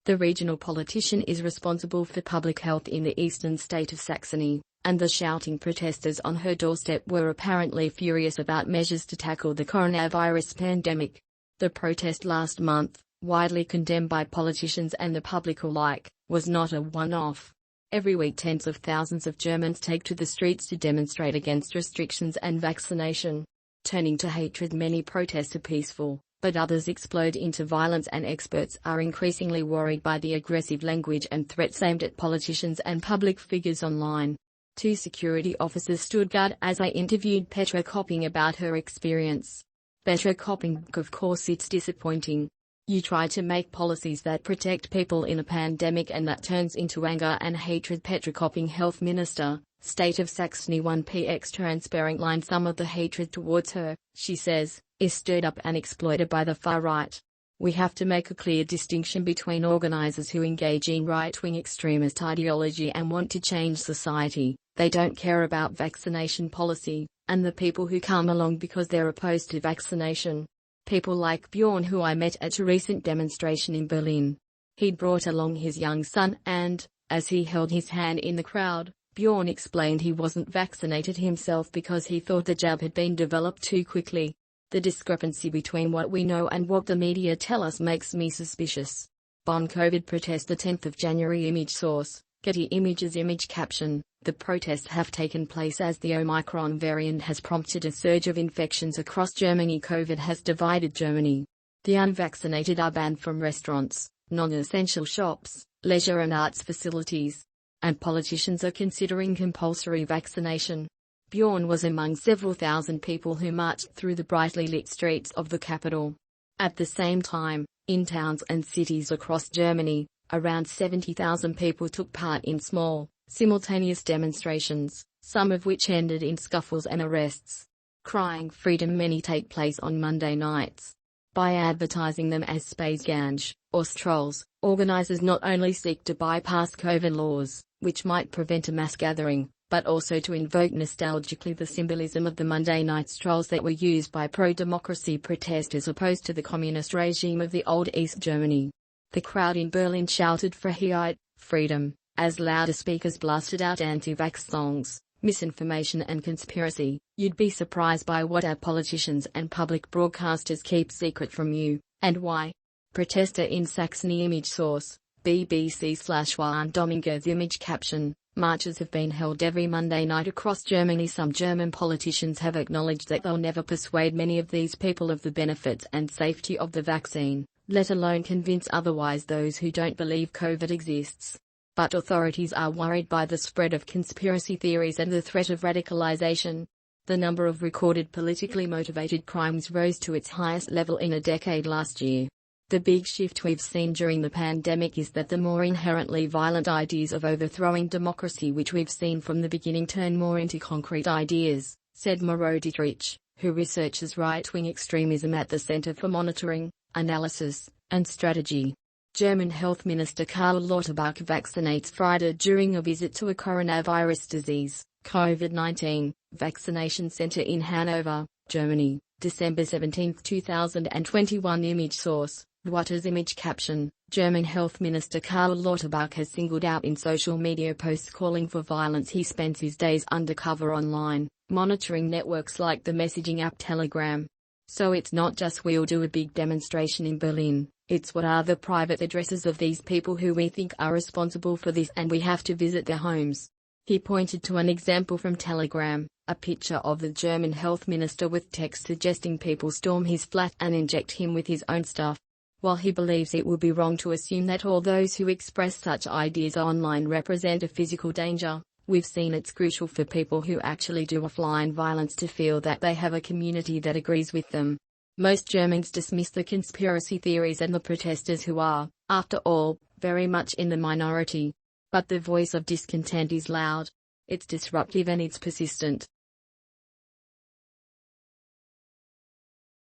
The regional politician is responsible for public health in the eastern state of Saxony, and the shouting protesters on her doorstep were apparently furious about measures to tackle the coronavirus pandemic. The protest last month, widely condemned by politicians and the public alike, was not a one-off. Every week tens of thousands of Germans take to the streets to demonstrate against restrictions and vaccination. Turning to hatred, many protests are peaceful, but others explode into violence, and experts are increasingly worried by the aggressive language and threats aimed at politicians and public figures online. 2 security officers stood guard as I interviewed Petra Köpping about her experience. Petra Köpping: of course it's disappointing. You try to make policies that protect people in a pandemic and that turns into anger and hatred. Petra Köpping, Health Minister, State of Saxony 1px transparent line. Some of the hatred towards her, she says, is stirred up and exploited by the far right. We have to make a clear distinction between organizers who engage in right-wing extremist ideology and want to change society, they don't care about vaccination policy, and the people who come along because they're opposed to vaccination. People like Bjorn, who I met at a recent demonstration in Berlin. He'd brought along his young son and, as he held his hand in the crowd, Bjorn explained he wasn't vaccinated himself because he thought the jab had been developed too quickly. The discrepancy between what we know and what the media tell us makes me suspicious. Bonn COVID protest, the 10th of January. Image source, Getty Images. Image caption: the protests have taken place as the Omicron variant has prompted a surge of infections across Germany. COVID has divided Germany. The unvaccinated are banned from restaurants, non-essential shops, leisure and arts facilities. And politicians are considering compulsory vaccination. Bjorn was among several thousand people who marched through the brightly lit streets of the capital. At the same time, in towns and cities across Germany, around 70,000 people took part in small, simultaneous demonstrations, some of which ended in scuffles and arrests. Crying freedom, many take place on Monday nights. By advertising them as Spaßgange, or strolls, organizers not only seek to bypass COVID laws, which might prevent a mass gathering, but also to invoke nostalgically the symbolism of the Monday night strolls that were used by pro-democracy protesters opposed to the communist regime of the old East Germany. The crowd in Berlin shouted Freiheit, freedom, as loudspeakers blasted out anti-vax songs, misinformation and conspiracy. You'd be surprised by what our politicians and public broadcasters keep secret from you, and why. Protester in Saxony. Image source, BBC/One Dominguez. Image caption: marches have been held every Monday night across Germany. Some German politicians have acknowledged that they'll never persuade many of these people of the benefits and safety of the vaccine, let alone convince otherwise those who don't believe COVID exists. But authorities are worried by the spread of conspiracy theories and the threat of radicalization. The number of recorded politically motivated crimes rose to its highest level in a decade last year. The big shift we've seen during the pandemic is that the more inherently violent ideas of overthrowing democracy which we've seen from the beginning turn more into concrete ideas, said Maro Dietrich, who researches right-wing extremism at the Center for Monitoring, Analysis, and Strategy. German Health Minister Karl Lauterbach vaccinates Friday during a visit to a coronavirus disease, COVID-19, vaccination center in Hanover, Germany, December 17, 2021. Image source, Reuters. Image caption: German Health Minister Karl Lauterbach has singled out in social media posts calling for violence. He spends his days undercover online, monitoring networks like the messaging app Telegram. So it's not just we'll do a big demonstration in Berlin, it's what are the private addresses of these people who we think are responsible for this, and we have to visit their homes. He pointed to an example from Telegram, a picture of the German health minister with text suggesting people storm his flat and inject him with his own stuff. While he believes it would be wrong to assume that all those who express such ideas online represent a physical danger, we've seen it's crucial for people who actually do offline violence to feel that they have a community that agrees with them. Most Germans dismiss the conspiracy theories and the protesters who are, after all, very much in the minority. But the voice of discontent is loud. It's disruptive and it's persistent.